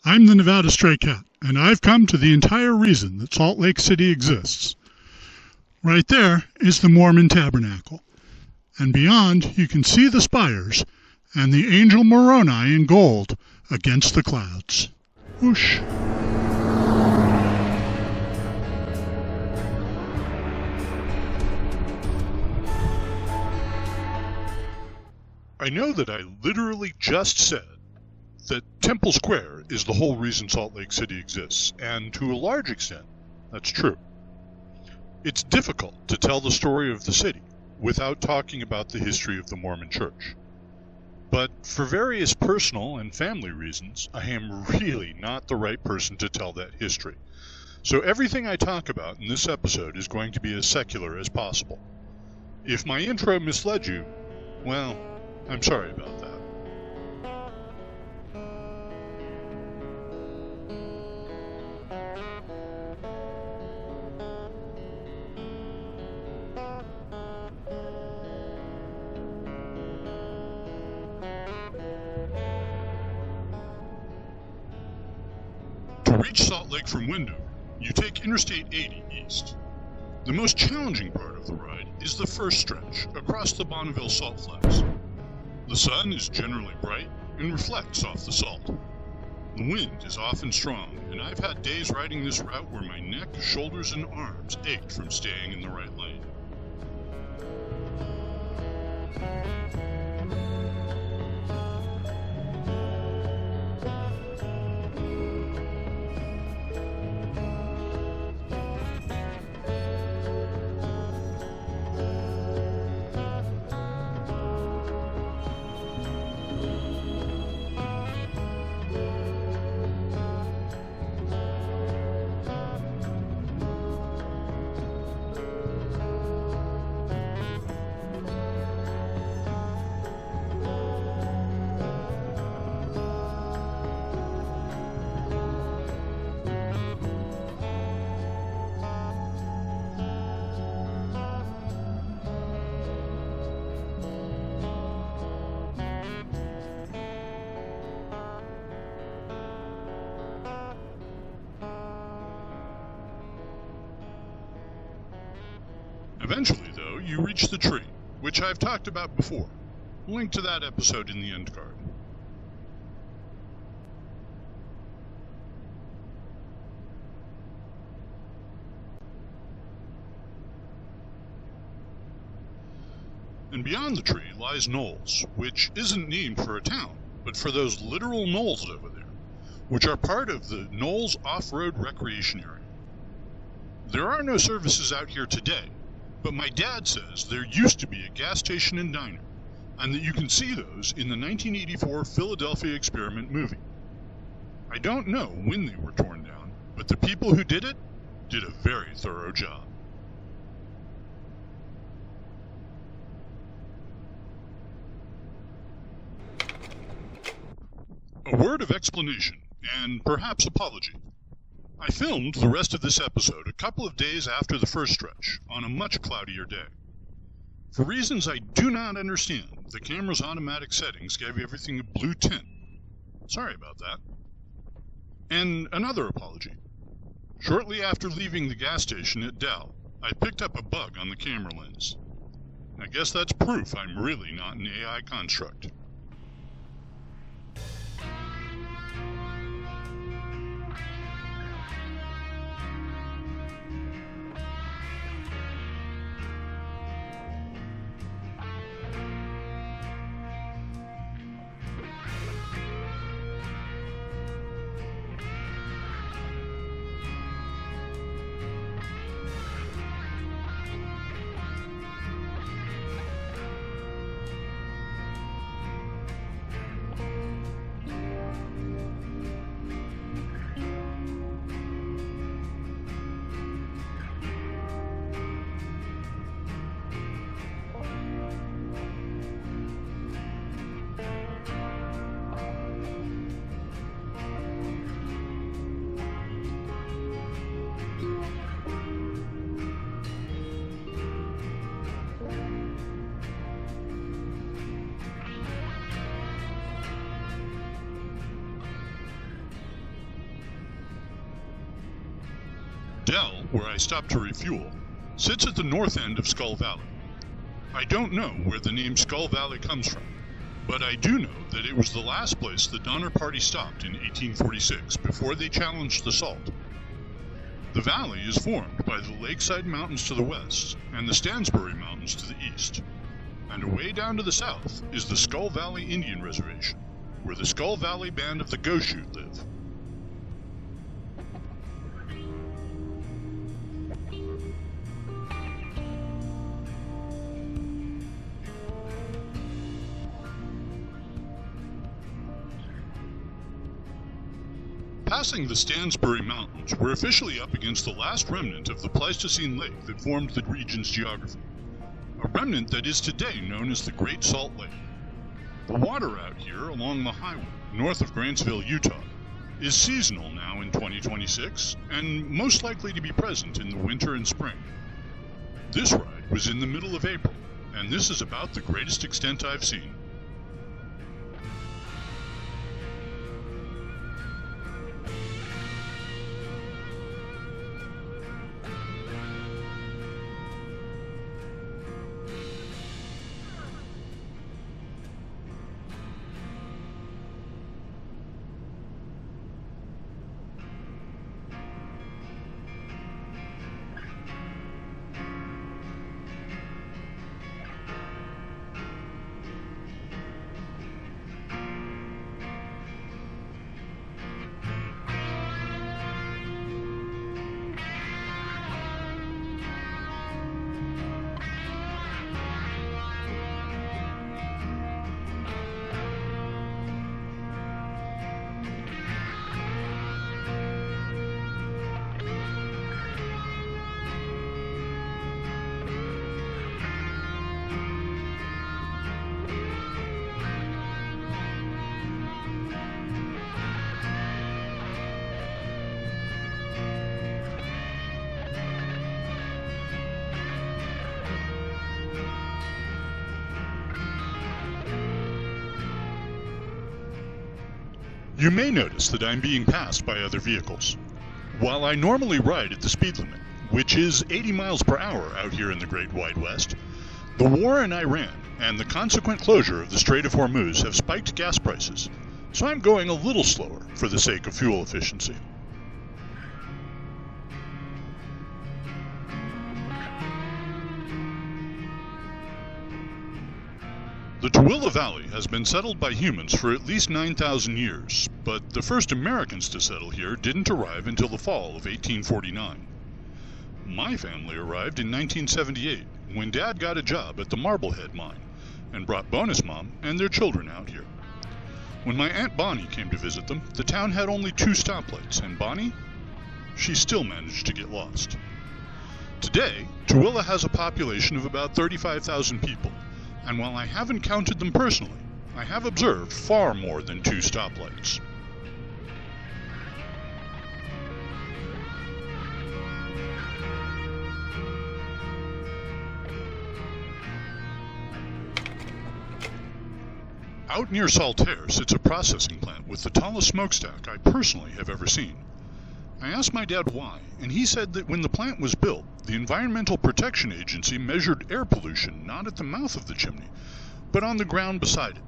I'm the Nevada Stray Cat, and I've come to the entire reason that Salt Lake City exists. Right there is the Mormon Tabernacle, and beyond you can see the spires and the angel Moroni in gold against the clouds. Whoosh! I know that I literally just said that Temple Square is the whole reason Salt Lake City exists, and to a large extent, that's true. It's difficult to tell the story of the city without talking about the history of the Mormon Church. But for various personal and family reasons, I am really not the right person to tell that history. So everything I talk about in this episode is going to be as secular as possible. If my intro misled you, well, I'm sorry about that. To reach Salt Lake from Wendover, you take Interstate 80 east. The most challenging part of the ride is the first stretch across the Bonneville Salt Flats. The sun is generally bright and reflects off the salt. The wind is often strong, and I've had days riding this route where my neck, shoulders, and arms ached from staying in the right lane. Eventually, though, you reach the tree, which I've talked about before. Link to that episode in the end card. And beyond the tree lies Knolls, which isn't named for a town, but for those literal knolls over there, which are part of the Knolls Off-Road Recreation Area. There are no services out here today, but my dad says there used to be a gas station and diner, and that you can see those in the 1984 Philadelphia Experiment movie. I don't know when they were torn down, but the people who did it did a very thorough job. A word of explanation, and perhaps apology. I filmed the rest of this episode a couple of days after the first stretch, on a much cloudier day. For reasons I do not understand, the camera's automatic settings gave everything a blue tint. Sorry about that. And another apology. Shortly after leaving the gas station at Dell, I picked up a bug on the camera lens. I guess that's proof I'm really not an AI construct. Dell, where I stopped to refuel, sits at the north end of Skull Valley. I don't know where the name Skull Valley comes from, but I do know that it was the last place the Donner Party stopped in 1846 before they challenged the salt. The valley is formed by the Lakeside Mountains to the west and the Stansbury Mountains to the east. And away down to the south is the Skull Valley Indian Reservation, where the Skull Valley Band of the Go-Shoot live. Passing the Stansbury Mountains, we're officially up against the last remnant of the Pleistocene lake that formed the region's geography. A remnant that is today known as the Great Salt Lake. The water out here along the highway, north of Grantsville, Utah, is seasonal now in 2026, and most likely to be present in the winter and spring. This ride was in the middle of April, and this is about the greatest extent I've seen. You may notice that I'm being passed by other vehicles. While I normally ride at the speed limit, which is 80 miles per hour out here in the Great Wide West, the war in Iran and the consequent closure of the Strait of Hormuz have spiked gas prices, so I'm going a little slower for the sake of fuel efficiency. The Tooele Valley has been settled by humans for at least 9,000 years, but the first Americans to settle here didn't arrive until the fall of 1849. My family arrived in 1978, when Dad got a job at the Marblehead mine, and brought Bonus Mom and their children out here. When my Aunt Bonnie came to visit them, the town had only 2 stoplights, and Bonnie? She still managed to get lost. Today, Tooele has a population of about 35,000 people, and while I haven't counted them personally, I have observed far more than 2 stoplights. Out near Saltair sits a processing plant with the tallest smokestack I personally have ever seen. I asked my dad why, and he said that when the plant was built, the Environmental Protection Agency measured air pollution not at the mouth of the chimney, but on the ground beside it.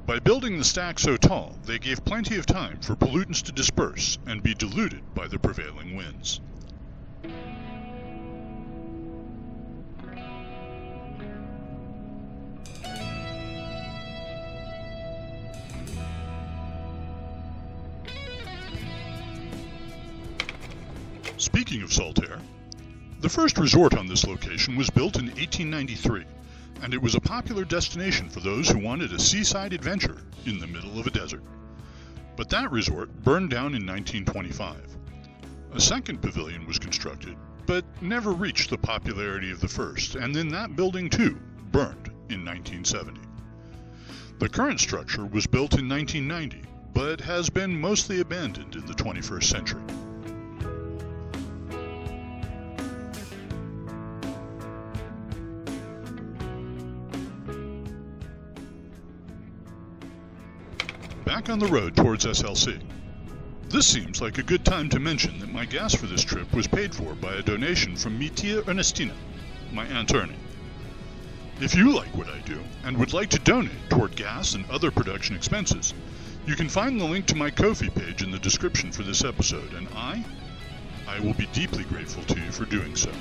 By building the stack so tall, they gave plenty of time for pollutants to disperse and be diluted by the prevailing winds. Speaking of Saltair, the first resort on this location was built in 1893, and it was a popular destination for those who wanted a seaside adventure in the middle of a desert. But that resort burned down in 1925. A second pavilion was constructed, but never reached the popularity of the first, and then that building too burned in 1970. The current structure was built in 1990, but has been mostly abandoned in the 21st century. Back on the road towards SLC. This seems like a good time to mention that my gas for this trip was paid for by a donation from mi tia Ernestina, my Aunt Ernie. If you like what I do and would like to donate toward gas and other production expenses, you can find the link to my Ko-fi page in the description for this episode, and I will be deeply grateful to you for doing so.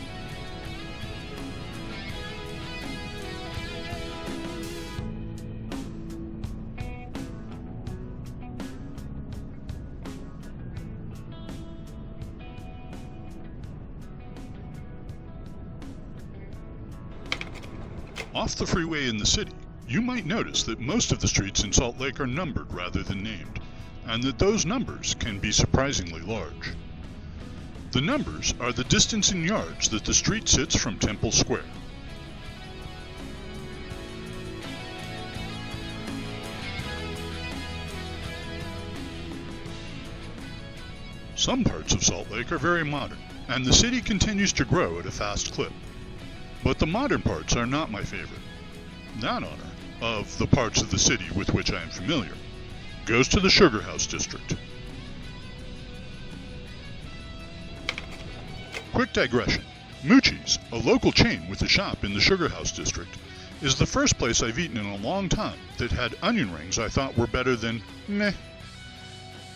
Off the freeway in the city, you might notice that most of the streets in Salt Lake are numbered rather than named, and that those numbers can be surprisingly large. The numbers are the distance in yards that the street sits from Temple Square. Some parts of Salt Lake are very modern, and the city continues to grow at a fast clip. But the modern parts are not my favorite. That honor, of the parts of the city with which I am familiar, goes to the Sugar House District. Quick digression. Moochie's, a local chain with a shop in the Sugar House District, is the first place I've eaten in a long time that had onion rings I thought were better than meh.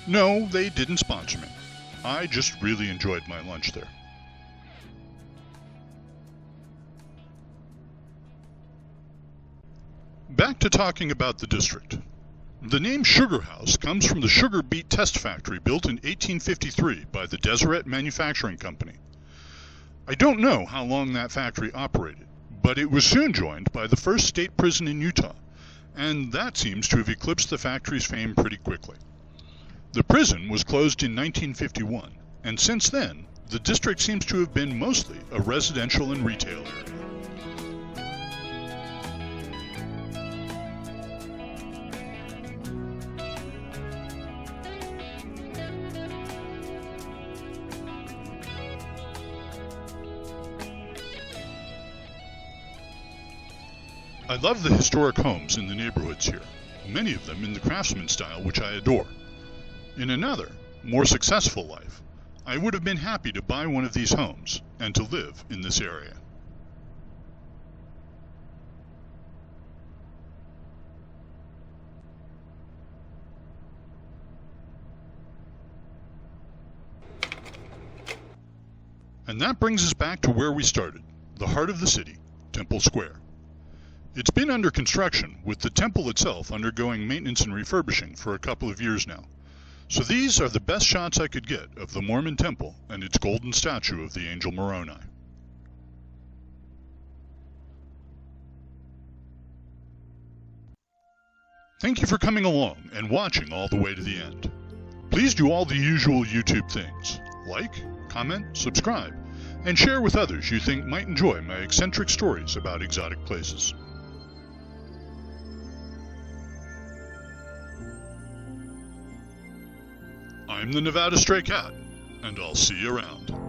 No, they didn't sponsor me. I just really enjoyed my lunch there. Back to talking about the district. The name Sugar House comes from the sugar beet test factory built in 1853 by the Deseret Manufacturing Company. I don't know how long that factory operated, but it was soon joined by the first state prison in Utah, and that seems to have eclipsed the factory's fame pretty quickly. The prison was closed in 1951, and since then, the district seems to have been mostly a residential and retail area. I love the historic homes in the neighborhoods here, many of them in the craftsman style which I adore. In another, more successful life, I would have been happy to buy one of these homes and to live in this area. And that brings us back to where we started, the heart of the city, Temple Square. It's been under construction, with the temple itself undergoing maintenance and refurbishing for a couple of years now. So these are the best shots I could get of the Mormon temple and its golden statue of the angel Moroni. Thank you for coming along and watching all the way to the end. Please do all the usual YouTube things. Like, comment, subscribe, and share with others you think might enjoy my eccentric stories about exotic places. I'm the Nevada Stray Cat, and I'll see you around.